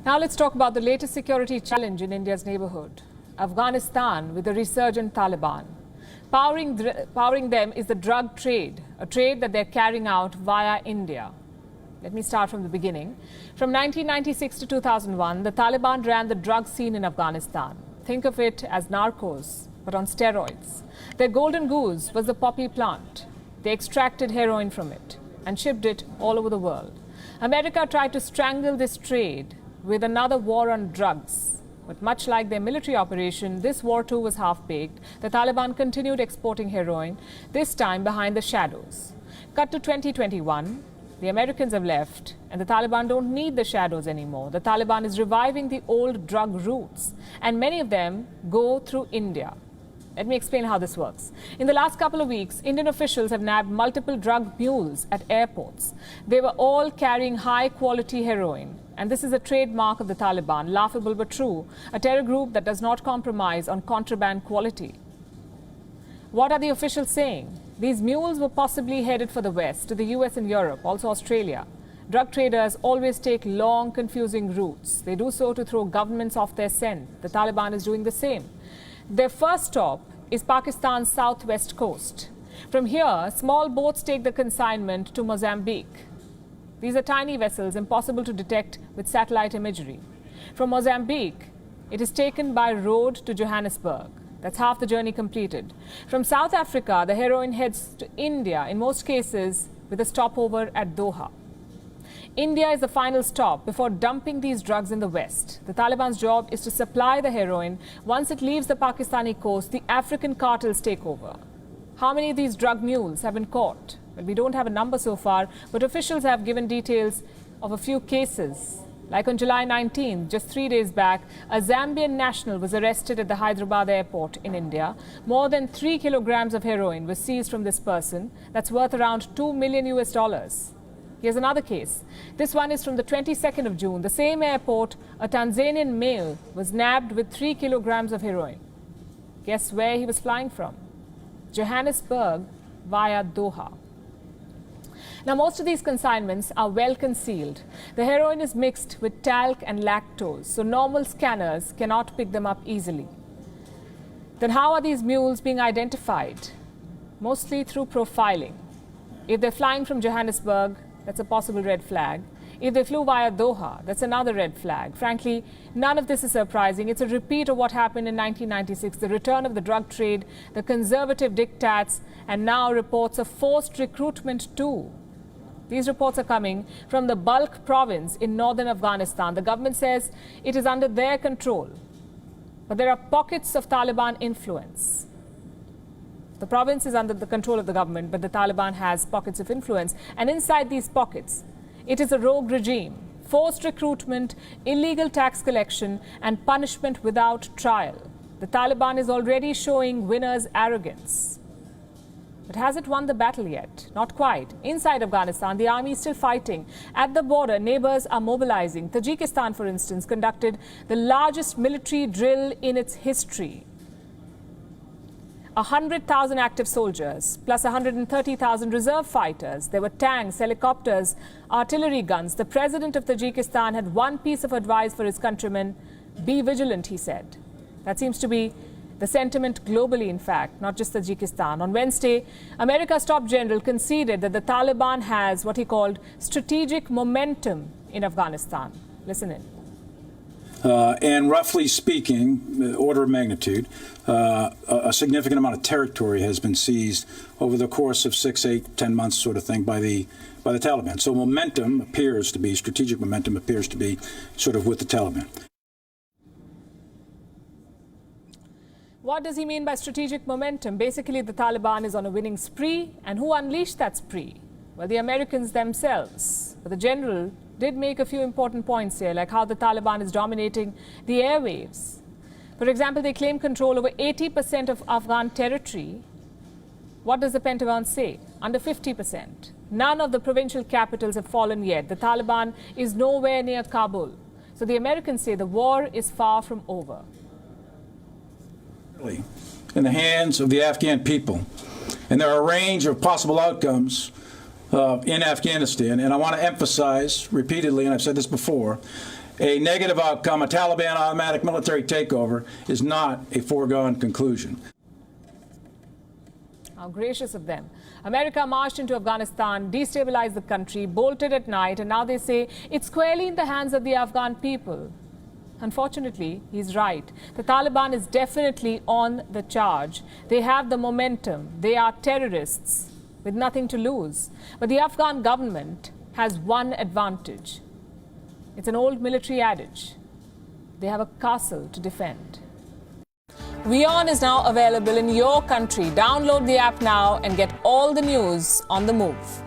Now let's talk about the latest security challenge in India's neighborhood, Afghanistan with the resurgent Taliban. Powering them is the drug trade, a trade that they're carrying out via India. Let me start from the beginning. From 1996 to 2001, the Taliban ran the drug scene in Afghanistan. Think of it as narcos, but on steroids. Their golden goose was the poppy plant. They extracted heroin from it and shipped it all over the world. America tried to strangle this trade with another war on drugs. But much like their military operation, this war too was half-baked. The Taliban continued exporting heroin, this time behind the shadows. Cut to 2021, the Americans have left, and the Taliban don't need the shadows anymore. The Taliban is reviving the old drug routes, and many of them go through India. Let me explain how this works. In the last couple of weeks, Indian officials have nabbed multiple drug mules at airports. They were all carrying high-quality heroin. And this is a trademark of the Taliban, laughable but true, a terror group that does not compromise on contraband quality. What are the officials saying? These mules were possibly headed for the West, to the US and Europe, also Australia. Drug traders always take long, confusing routes. They do so to throw governments off their scent. The Taliban is doing the same. Their first stop is Pakistan's southwest coast. From here, small boats take the consignment to Mozambique. These are tiny vessels, impossible to detect with satellite imagery. From Mozambique, it is taken by road to Johannesburg. That's half the journey completed. From South Africa, the heroin heads to India, in most cases with a stopover at Doha. India is the final stop before dumping these drugs in the West. The Taliban's job is to supply the heroin. Once it leaves the Pakistani coast, the African cartels take over. How many of these drug mules have been caught? Well, we don't have a number so far, but officials have given details of a few cases. Like on July 19th, just 3 days back, a Zambian national was arrested at the Hyderabad airport in India. More than 3 kilograms of heroin was seized from this person. That's worth around $2 million US. Here's another case. This one is from the 22nd of June. The same airport, a Tanzanian male was nabbed with 3 kilograms of heroin. Guess where he was flying from? Johannesburg via Doha. Now, most of these consignments are well concealed. The heroin is mixed with talc and lactose, so normal scanners cannot pick them up easily. Then how are these mules being identified? Mostly through profiling. If they're flying from Johannesburg, that's a possible red flag. If they flew via Doha, that's another red flag. Frankly, none of this is surprising. It's a repeat of what happened in 1996, the return of the drug trade, the conservative diktats, and now reports of forced recruitment too. These reports are coming from the Balkh province in northern Afghanistan. The government says it is under their control. But there are pockets of Taliban influence. The province is under the control of the government, but the Taliban has pockets of influence. And inside these pockets, it is a rogue regime, forced recruitment, illegal tax collection, and punishment without trial. The Taliban is already showing winners' arrogance. But has it won the battle yet? Not quite. Inside Afghanistan, the army is still fighting. At the border, neighbors are mobilizing. Tajikistan, for instance, conducted the largest military drill in its history. 100,000 active soldiers, plus 130,000 reserve fighters. There were tanks, helicopters, artillery guns. The president of Tajikistan had one piece of advice for his countrymen: be vigilant, he said. That seems to be the sentiment globally, in fact, not just Tajikistan. On Wednesday, America's top general conceded that the Taliban has what he called strategic momentum in Afghanistan. Listen in. And roughly speaking, order of magnitude, a significant amount of territory has been seized over the course of 6, 8, 10 months sort of thing by the Taliban. So momentum appears to be, strategic momentum appears to be sort of with the Taliban. What does he mean by strategic momentum? Basically, the Taliban is on a winning spree. And who unleashed that spree? Well, the Americans themselves. But the general did make a few important points here, like how the Taliban is dominating the airwaves. For example, they claim control over 80% of Afghan territory. What does the Pentagon say? Under 50%. None of the provincial capitals have fallen yet. The Taliban is nowhere near Kabul. So the Americans say the war is far from over. In the hands of the Afghan people. And there are a range of possible outcomes in Afghanistan. And I want to emphasize repeatedly, and I've said this before, a negative outcome, a Taliban automatic military takeover, is not a foregone conclusion. How gracious of them. America marched into Afghanistan, destabilized the country, bolted at night, and now they say it's squarely in the hands of the Afghan people. Unfortunately, he's right. The Taliban is definitely on the charge. They have the momentum. They are terrorists with nothing to lose. But the Afghan government has one advantage. It's an old military adage. They have a castle to defend. WION is now available in your country. Download the app now and get all the news on the move.